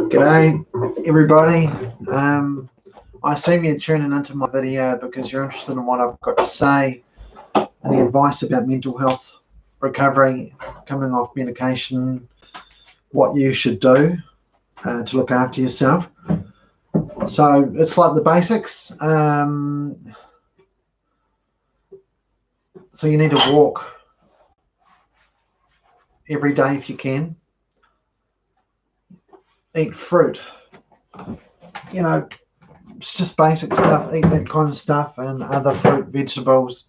G'day everybody. I assume you're tuning into my video because you're interested in what I've got to say, any advice about mental health, recovery, coming off medication, what you should do to look after yourself. So it's like the basics. So you need to walk every day if you can. Eat fruit. You know, it's just basic stuff. Eat that kind of stuff and other fruit, vegetables.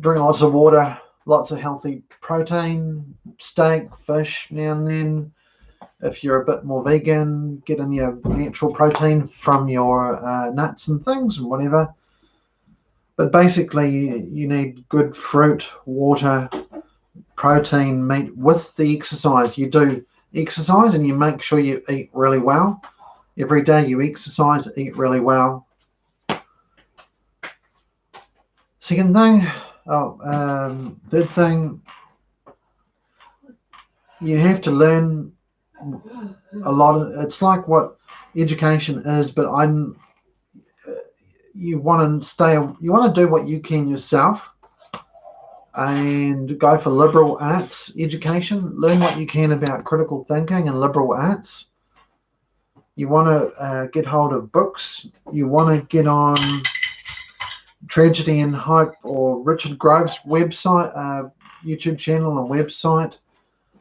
Drink lots of water, lots of healthy protein, steak, fish now and then. If you're a bit more vegan, get in your natural protein from your nuts and things and whatever. But basically, you need good fruit, water, protein, meat with the exercise. You do exercise and you make sure you eat really well. Every day you exercise, eat really well. Second thing, third thing, you have to learn a lot of, it's like what education is, but you want to do what you can yourself and go for liberal arts education. Learn what you can about critical thinking and liberal arts. You want to get hold of books. You want to get on Tragedy and Hope or Richard Grove's website, YouTube channel and website.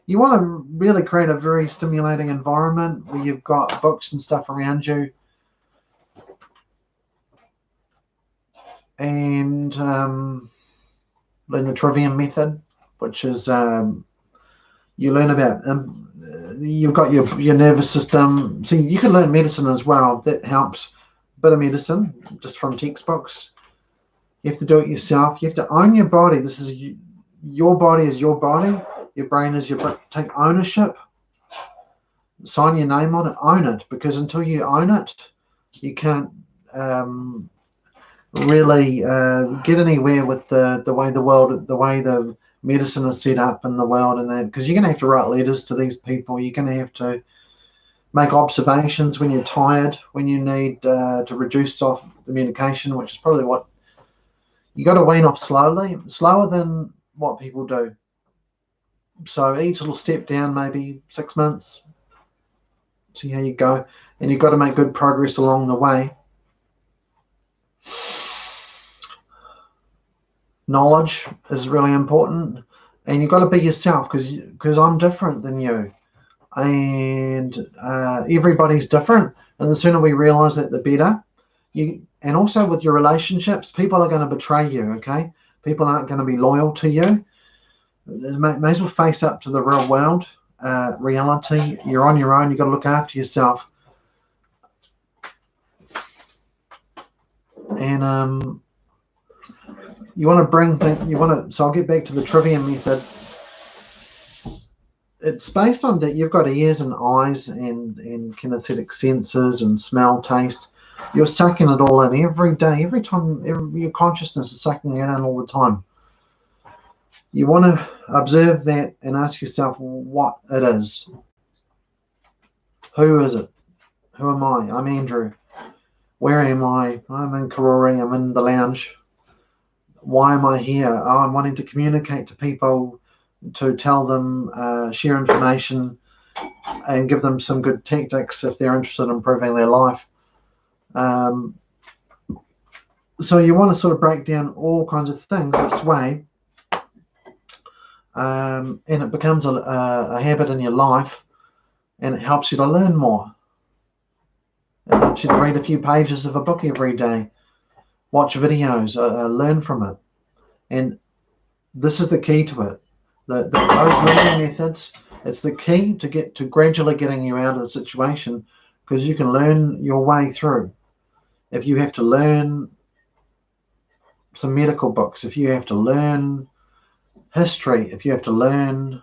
You want to really create a very stimulating environment where you've got books and stuff around you. And learn the Trivium method, which is you learn about, you've got your nervous system. See, you can learn medicine as well. That helps. A bit of medicine just from textbooks. You have to do it yourself. You have to own your body. This is your body is your body. Your brain is your brain. Take ownership. Sign your name on it. Own it, because until you own it, you can't really get anywhere with the way the medicine is set up in the world, and that, because you're going to have to write letters to these people. You're going to have to make observations when you're tired, when you need to reduce off the medication, which is probably what you got to wean off slowly, slower than what people do. So each little step down, maybe 6 months, see how you go, and you've got to make good progress along the way. Knowledge is really important, and you've got to be yourself, because I'm different than you, and everybody's different, and the sooner we realize that, the better. And also with your relationships, people are going to betray you, okay? People aren't going to be loyal to you. May as well face up to the real world, reality. You're on your own. You've got to look after yourself. And you want to bring things, so I'll get back to the Trivium method. It's based on that you've got ears and eyes and kinesthetic senses and smell, taste. You're sucking it all in every day, every time. Your consciousness is sucking it in all the time. You want to observe that and ask yourself what it is. Who is it? Who am I? I'm Andrew. Where am I? I'm in Karori. I'm in the lounge. Why am I here? Oh, I'm wanting to communicate to people, to tell them, share information, and give them some good tactics if they're interested in improving their life. So you want to sort of break down all kinds of things this way, and it becomes a habit in your life, and it helps you to learn more. It helps you to read a few pages of a book every day, watch videos, learn from it. And this is the key to it. Those learning methods, it's the key to gradually getting you out of the situation, because you can learn your way through. If you have to learn some medical books, if you have to learn history, if you have to learn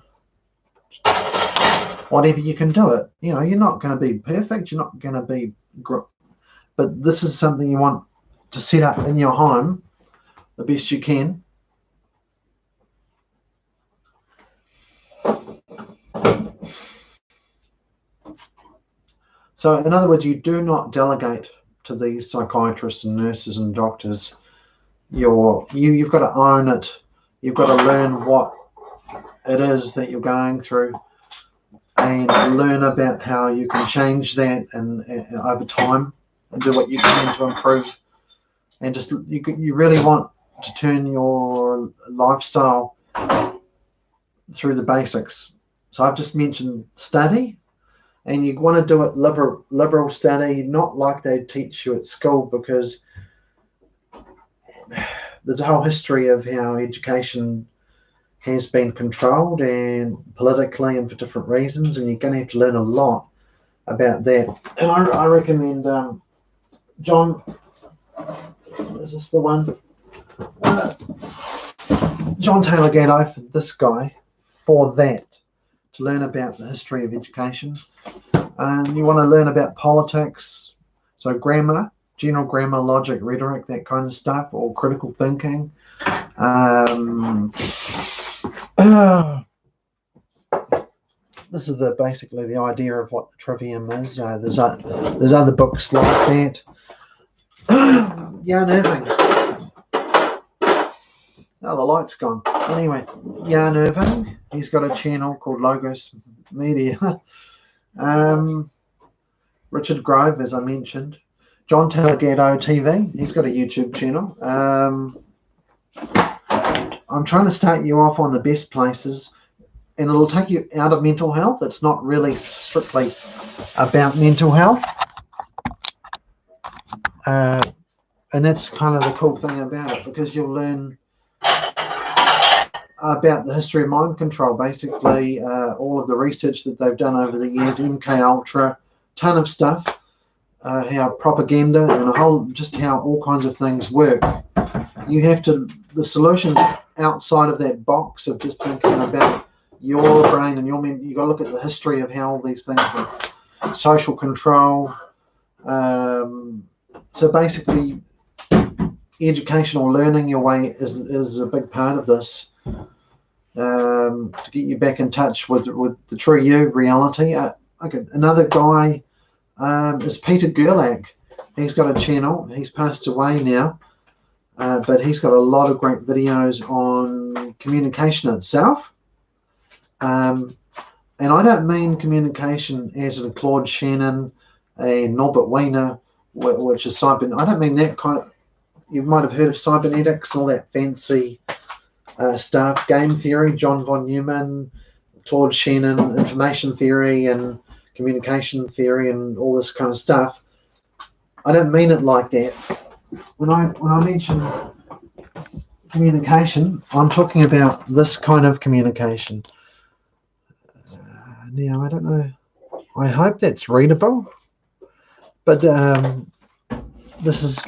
whatever, you can do it. You know, you're not going to be perfect, you're not going to be, but this is something you want to set up in your home the best you can. So in other words, you do not delegate to these psychiatrists and nurses and doctors. You've got to own it. You've got to learn what it is that you're going through and learn about how you can change that and over time and do what you can to improve. And just you really want to turn your lifestyle through the basics. So I've just mentioned study, and you want to do it liberal study, not like they teach you at school, because there's a whole history of how education has been controlled and politically and for different reasons, and you're going to have to learn a lot about that. And I recommend John, is this the one? John Taylor Gatto, for this guy, for that, to learn about the history of education. You want to learn about politics, so grammar, general grammar, logic, rhetoric, that kind of stuff, or critical thinking. This is basically the idea of what the trivium is. There's other books like that. Jan Irving. Oh, the light's gone. Anyway, Jan Irving, he's got a channel called Logos Media. Richard Grove, as I mentioned. John Taylor Gatto TV, he's got a YouTube channel. I'm trying to start you off on the best places, and it'll take you out of mental health. It's not really strictly about mental health. And that's kind of the cool thing about it, because you'll learn about the history of mind control, basically all of the research that they've done over the years, MK Ultra, ton of stuff, how propaganda and just how all kinds of things work. You have to, the solutions outside of that box of just thinking about your brain and your mind. You've got to look at the history of how all these things are, social control. So basically, educational learning your way is a big part of this, to get you back in touch with the true you, reality. Okay, another guy is Peter Gerlach. He's got a channel. He's passed away now, but he's got a lot of great videos on communication itself. And I don't mean communication as in Claude Shannon and Norbert Wiener, which is cyber. I don't mean that kind of. You might have heard of cybernetics, all that fancy stuff, game theory, John von Neumann, Claude Shannon, information theory and communication theory and all this kind of stuff. I don't mean it like that. When I mention communication, I'm talking about this kind of communication. Now, I don't know. I hope that's readable. But this is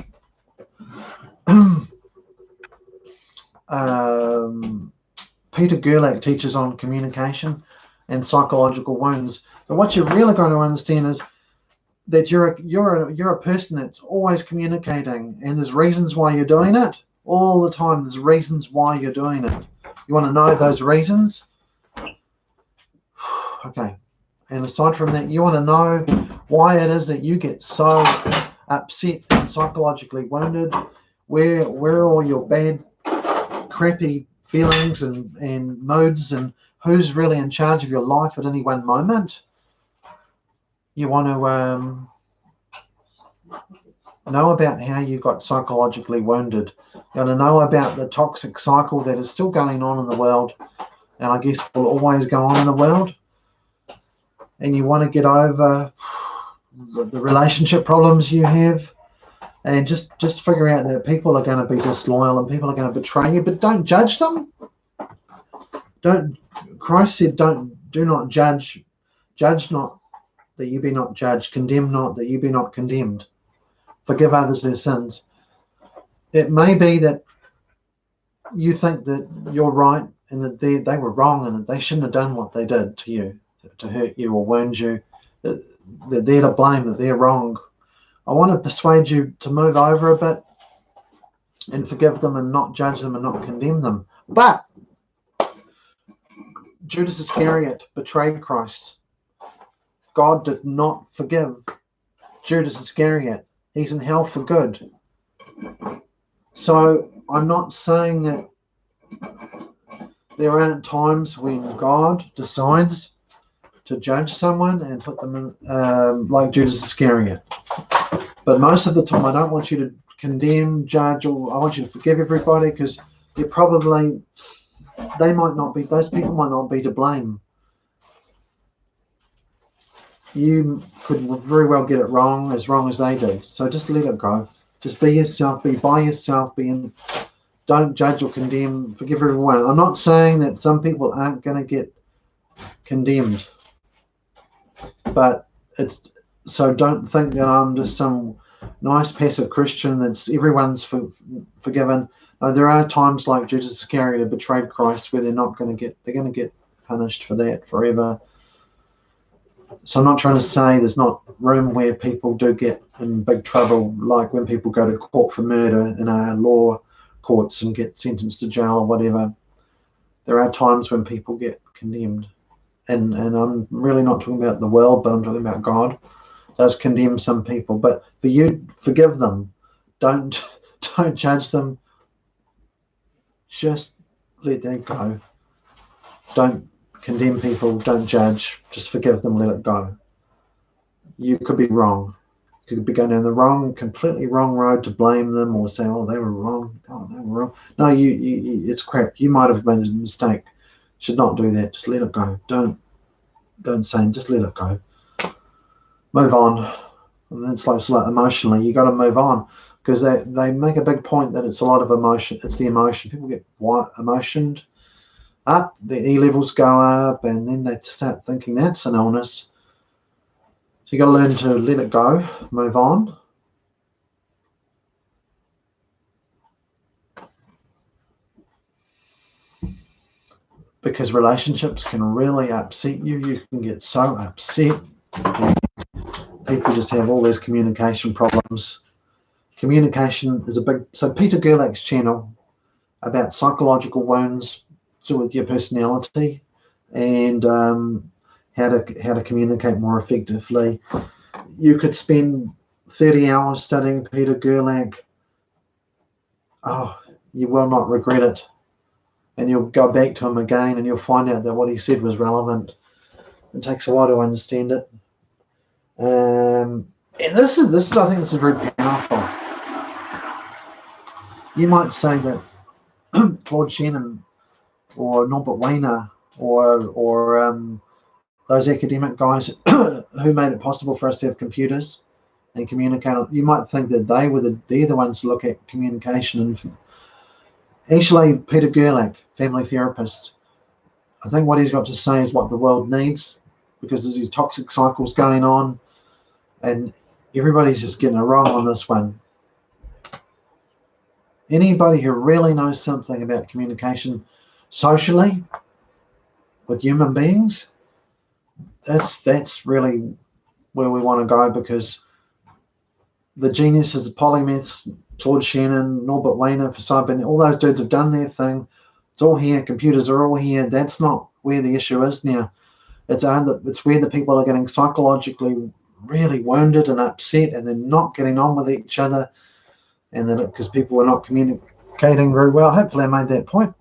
Peter Gerlach teaches on communication and psychological wounds. But what you're really going to understand is that you're a person that's always communicating, and there's reasons why you're doing it all the time. There's reasons why you're doing it. You want to know those reasons? Okay. And aside from that, you want to know why it is that you get so upset and psychologically wounded, where all your bad, crappy feelings and moods, and who's really in charge of your life at any one moment. You want to know about how you got psychologically wounded. You want to know about the toxic cycle that is still going on in the world, and I guess will always go on in the world. And you want to get over the relationship problems you have, and just figure out that people are going to be disloyal and people are going to betray you, but don't judge them. Christ said, do not judge. Judge not, that you be not judged. Condemn not, that you be not condemned. Forgive others their sins. It may be that you think that you're right and that they were wrong and that they shouldn't have done what they did to you, to hurt you or wound you, that they're to blame, that they're wrong. I want to persuade you to move over a bit and forgive them and not judge them and not condemn them. But Judas Iscariot betrayed Christ. God did not forgive Judas Iscariot. He's in hell for good. So I'm not saying that there aren't times when God decides to judge someone and put them in, like Judas Iscariot. But most of the time, I don't want you to condemn, judge, or I want you to forgive everybody, because they're probably, they might not be, those people might not be to blame. You could very well get it wrong as they do. So just let it go. Just be yourself, be by yourself, don't judge or condemn, forgive everyone. I'm not saying that some people aren't going to get condemned, but so don't think that I'm just some nice passive Christian that's everyone's forgiven. No, there are times like Judas Iscariot who betrayed Christ where they're going to get punished for that forever. So I'm not trying to say there's not room where people do get in big trouble, like when people go to court for murder in our law courts and get sentenced to jail or whatever. There are times when people get condemned. And I'm really not talking about the world, but I'm talking about God does condemn some people. But for you, forgive them. Don't judge them. Just let that go. Don't condemn people. Don't judge. Just forgive them. Let it go. You could be wrong. You could be going down the completely wrong road to blame them or say, "Oh, they were wrong. Oh, they were wrong." No, it's crap. You might have made a mistake. Should not do that. Just let it go. Don't say. Just let it go. Move on. And that's like emotionally, you got to move on, because they make a big point that it's a lot of emotion. It's the emotion. People get emotioned up. The E levels go up, and then they start thinking that's an illness. So you got to learn to let it go, move on. Because relationships can really upset you. You can get so upset. People just have all these communication problems. Communication is a big... So Peter Gerlach's channel about psychological wounds to do with your personality and how to communicate more effectively. You could spend 30 hours studying Peter Gerlach. Oh, you will not regret it. And you'll go back to him again and you'll find out that what he said was relevant. It takes a while to understand it. And this is I think this is very powerful. You might say that Claude Shannon or Norbert Wiener or those academic guys who made it possible for us to have computers and communicate, you might think that they're the ones to look at communication. And actually, Peter Gerlach, family therapist, I think what he's got to say is what the world needs, because there's these toxic cycles going on and everybody's just getting it wrong on this one. Anybody who really knows something about communication socially with human beings, that's really where we want to go, because the geniuses, the polymaths, Claude Shannon, Norbert Wiener, Forsyth, all those dudes have done their thing. It's all here. Computers are all here. That's not where the issue is now. It's where the people are getting psychologically really wounded and upset, and they're not getting on with each other, and then because people are not communicating very well. Hopefully I made that point.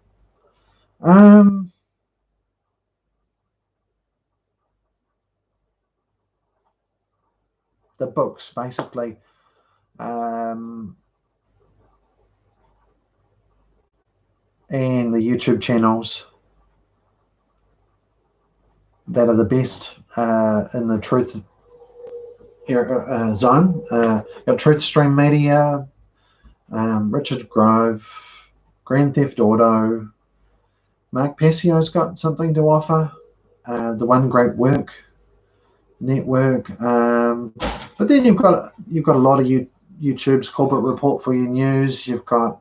The books, basically. And the YouTube channels that are the best in the truth zone. Got Truth Stream Media, Richard Grove, Grand Theft Auto. Mark Passio's got something to offer. The One Great Work Network. But then you've got a lot of YouTube's Corporate Report for your news. You've got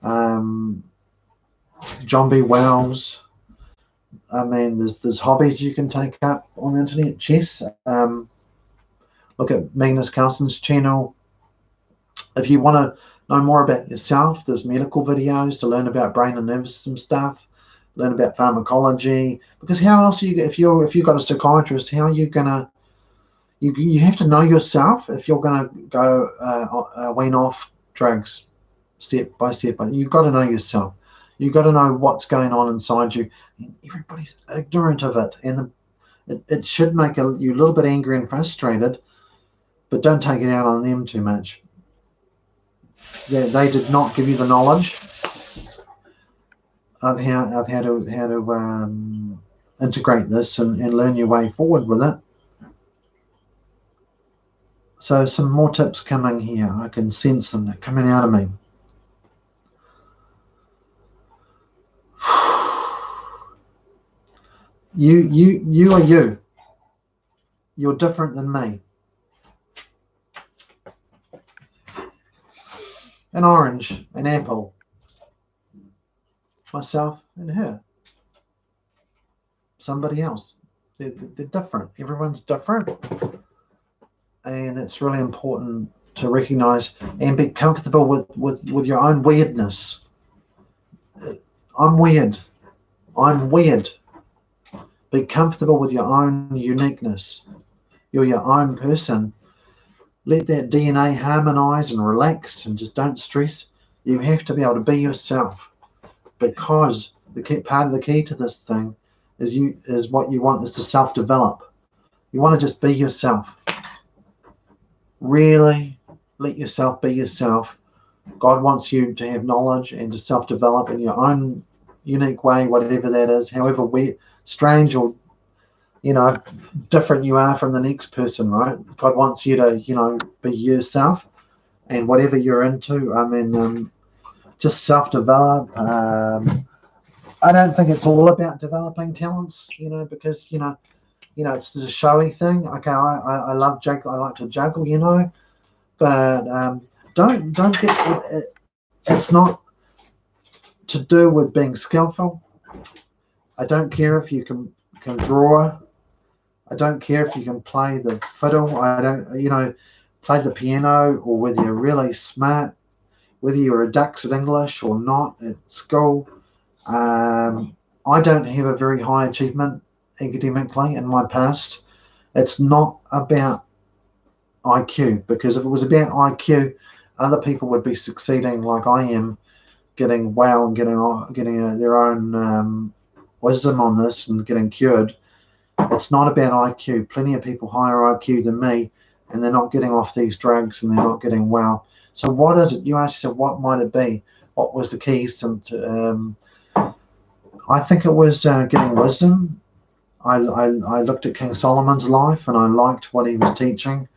John B. Wells. I mean, there's hobbies you can take up on the internet. Chess. Look at Magnus Carlsen's channel. If you want to know more about yourself, there's medical videos to learn about brain and nervous system stuff, learn about pharmacology. Because how else are you, if you've got a psychiatrist, how are you gonna You have to know yourself if you're going to go wean off drugs step by step. You've got to know yourself. You've got to know what's going on inside you. And everybody's ignorant of it, and it should make you a little bit angry and frustrated, but don't take it out on them too much. They did not give you the knowledge of how to integrate this and learn your way forward with it. So some more tips coming here. I can sense them. They're coming out of me. You are you. You're different than me. An orange, an apple, myself and her. Somebody else. They're different. Everyone's different. And it's really important to recognize and be comfortable with your own weirdness. I'm weird. I'm weird. Be comfortable with your own uniqueness. You're your own person. Let that DNA harmonize and relax and just don't stress. You have to be able to be yourself, because part of the key to this thing is what you want is to self-develop. You want to just be yourself. Really let yourself be yourself. God wants you to have knowledge and to self-develop in your own unique way, whatever that is, however weird, strange or different you are from the next person, right? God wants you to be yourself, and whatever you're into, just self-develop. I don't think it's all about developing talents, because it's a showy thing. Okay, I love juggle. I like to juggle, but don't get it. It's not to do with being skillful. I don't care if you can draw. I don't care if you can play the fiddle. I don't, play the piano, or whether you're really smart, whether you're a dux at English or not at school. I don't have a very high achievement academically in my past. It's not about IQ, because if it was about IQ, other people would be succeeding like I am, getting well and getting their own wisdom on this and getting cured. It's not about IQ. Plenty of people higher IQ than me, and they're not getting off these drugs and they're not getting well. So what is it? You asked yourself, what might it be? What was the keys to I think it was getting wisdom. I looked at King Solomon's life and I liked what he was teaching.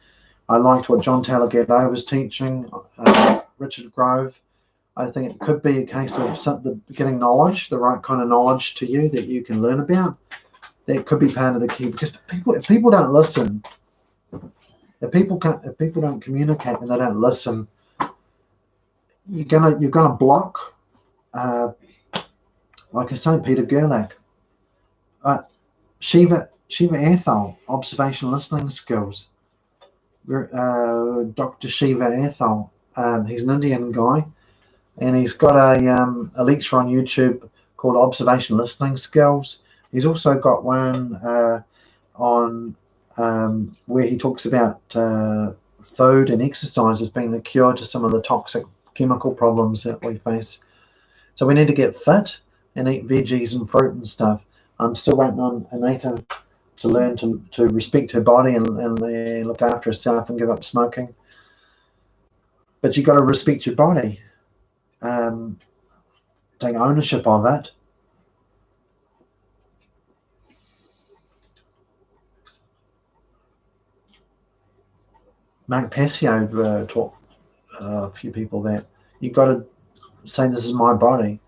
I liked what John Taylor Gatto was teaching, Richard Grove. I think it could be a case of getting knowledge, the right kind of knowledge to you that you can learn about. That could be part of the key, because if people don't listen, if people don't communicate and they don't listen, you're gonna block. Like I say, Peter Gerlach, Shiva Athol, observational listening skills. Dr. Shiva Athol, he's an Indian guy, and he's got a lecture on YouTube called Observational Listening Skills. He's also got one on where he talks about food and exercise as being the cure to some of the toxic chemical problems that we face. So we need to get fit and eat veggies and fruit and stuff. I'm still waiting on Anita to learn to respect her body and look after herself and give up smoking. But you got to respect your body. Take ownership of it. Mark Passio taught a few people that you've got to say, this is my body.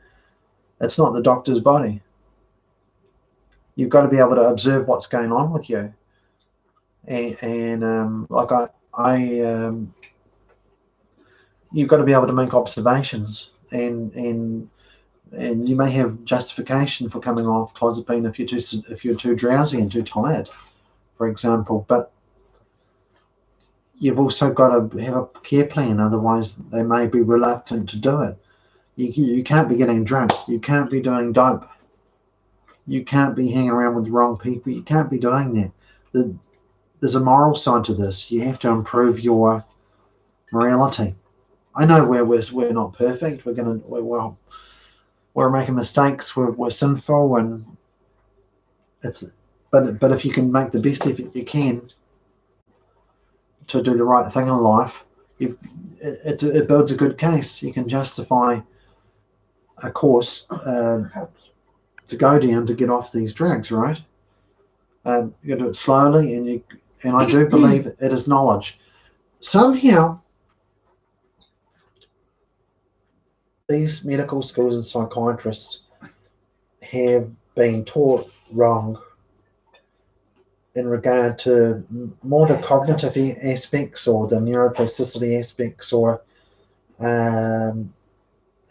It's not the doctor's body. You've got to be able to observe what's going on with you. And like you've got to be able to make observations, and you may have justification for coming off clozapine if you're too drowsy and too tired, for example. But you've also got to have a care plan, otherwise they may be reluctant to do it. You can't be getting drunk. You can't be doing dope. You can't be hanging around with the wrong people. You can't be doing that. there's a moral side to this. You have to improve your morality. I know we're not perfect. We're making mistakes. We're sinful, and but if you can make the best effort you can to do the right thing in life, it builds a good case. You can justify a course to go down to get off these drugs, right? You got to do it slowly, and I do believe it is knowledge. Somehow, these medical schools and psychiatrists have been taught wrong in regard to more the cognitive aspects or the neuroplasticity aspects, or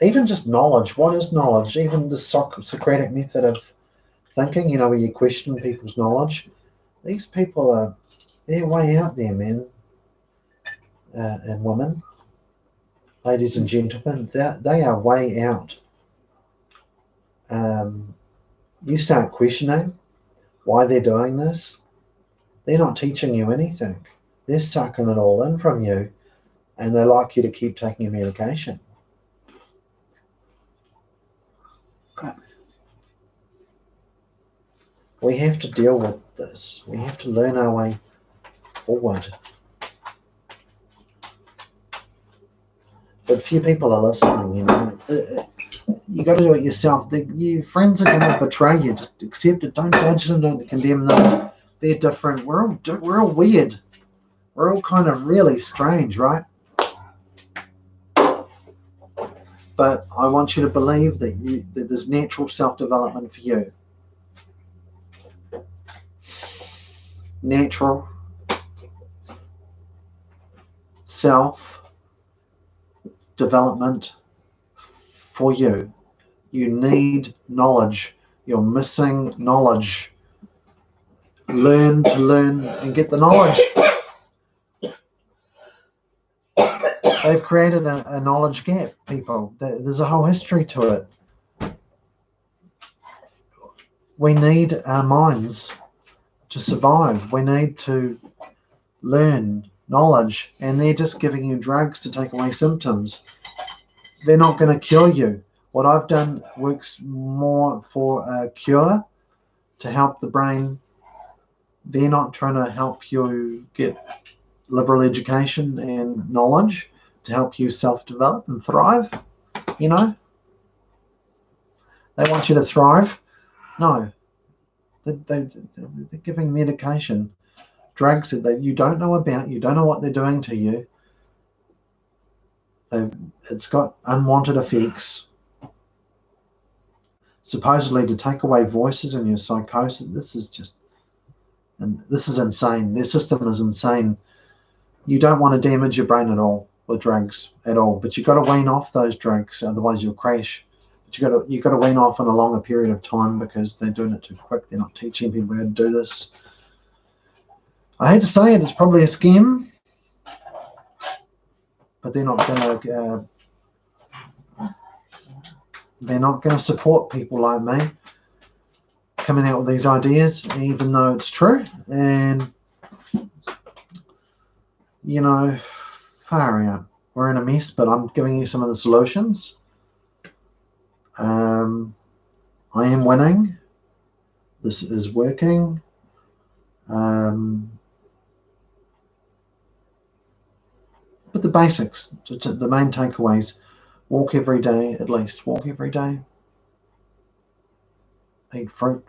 even just knowledge. What is knowledge? Even the Socratic method of thinking, where you question people's knowledge. These people they're way out there, men and women, ladies and gentlemen. They are way out. You start questioning why they're doing this. They're not teaching you anything. They're sucking it all in from you, and they like you to keep taking your medication. We have to deal with this. We have to learn our way forward. But few people are listening, You got to do it yourself. Your friends are going to betray you. Just accept it. Don't judge them. Don't condemn them. They're different. We're all weird. We're all kind of really strange, right? But I want you to believe that there's natural self-development for you. Natural self-development for you. You need knowledge. You're missing knowledge. Learn and get the knowledge. They've created a knowledge gap, people. There's a whole history to it. We need our minds to survive. We need to learn knowledge, and they're just giving you drugs to take away symptoms. They're not going to cure you. What I've done works more for a cure, to help the brain. They're not trying to help you get liberal education and knowledge to help you self-develop and thrive. They want you to thrive. No. They're giving medication, drugs that you don't know about. You don't know what they're doing to you. It's got unwanted effects, supposedly to take away voices in your psychosis. This is insane. Their system is insane. You don't want to damage your brain at all with drugs at all, but you've got to wean off those drugs, otherwise you'll crash. But you've got to wean off in a longer period of time, because they're doing it too quick. They're not teaching people how to do this. I hate to say it, it's probably a scam, but they're not going to support people like me coming out with these ideas, even though it's true. And far out. We're in a mess, but I'm giving you some of the solutions. I am winning. This is working. But the basics, the main takeaways: walk every day, at least. Walk every day. Eat fruit.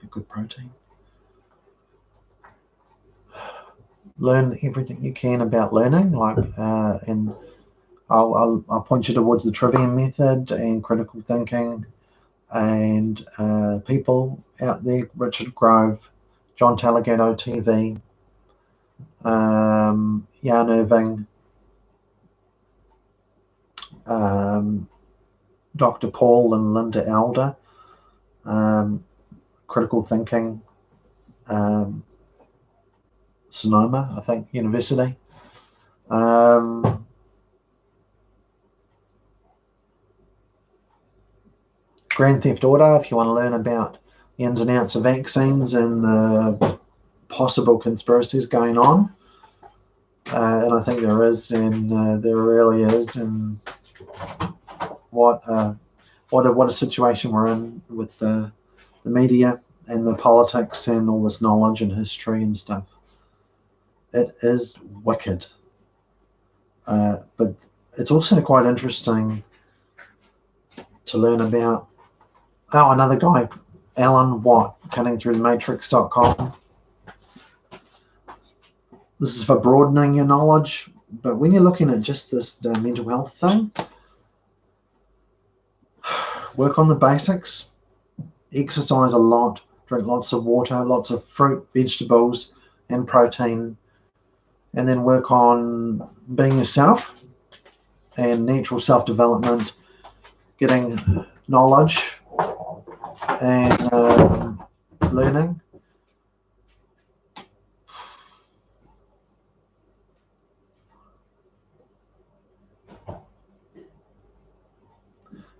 Have good protein. Learn everything you can about learning, and I'll point you towards the Trivium method and critical thinking, and people out there: Richard Grove, John Talagato TV, Jan Irving, Dr. Paul and Linda Elder, critical thinking, Sonoma, I think, University. Grand Theft Auto, if you want to learn about the ins and outs of vaccines and the possible conspiracies going on, and I think there is, and there really is, and what a situation we're in with the media and the politics and all this knowledge and history and stuff. It is wicked, but it's also quite interesting to learn about. Oh, another guy, Alan Watt, cuttingthroughthematrix.com. This is for broadening your knowledge, but when you're looking at just this mental health thing, work on the basics, exercise a lot, drink lots of water, lots of fruit, vegetables, and protein, and then work on being yourself and natural self-development, getting knowledge and learning.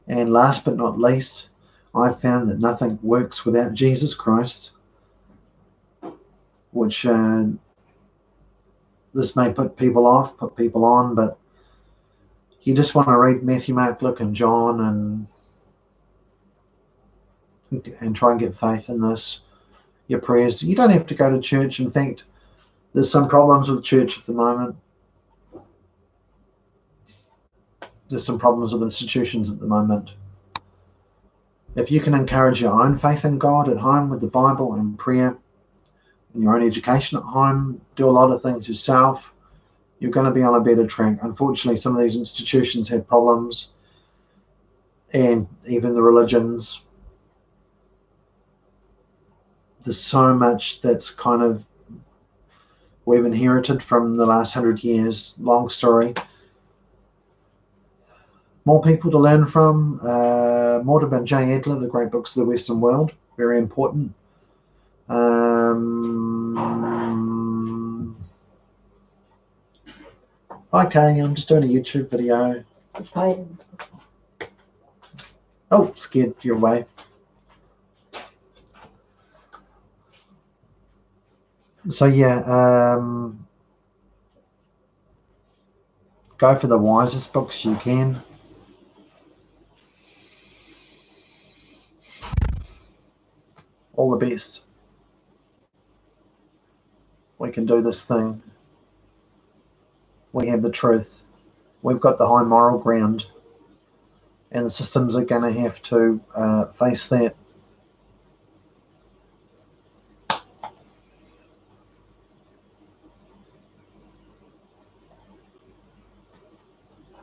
And last but not least, I found that nothing works without Jesus Christ, which this may put people off, put people on, but you just want to read Matthew, Mark, Luke, and John and try and get faith in this, your prayers. You don't have to go to church. In fact, there's some problems with church at the moment. There's some problems with institutions at the moment. If you can encourage your own faith in God at home with the Bible and prayer, and your own education at home, do a lot of things yourself, you're going to be on a better track. Unfortunately, some of these institutions have problems, and even the religions. There's so much that's kind of we've inherited from the last 100 years. Long story. More people to learn from. More about J. Adler, The Great Books of the Western World. Very important. Okay, I'm just doing a YouTube video. Oh, scared you away. So yeah, go for the wisest books you can. All the best. We can do this thing. We have the truth. We've got the high moral ground. And the systems are going to have to face that.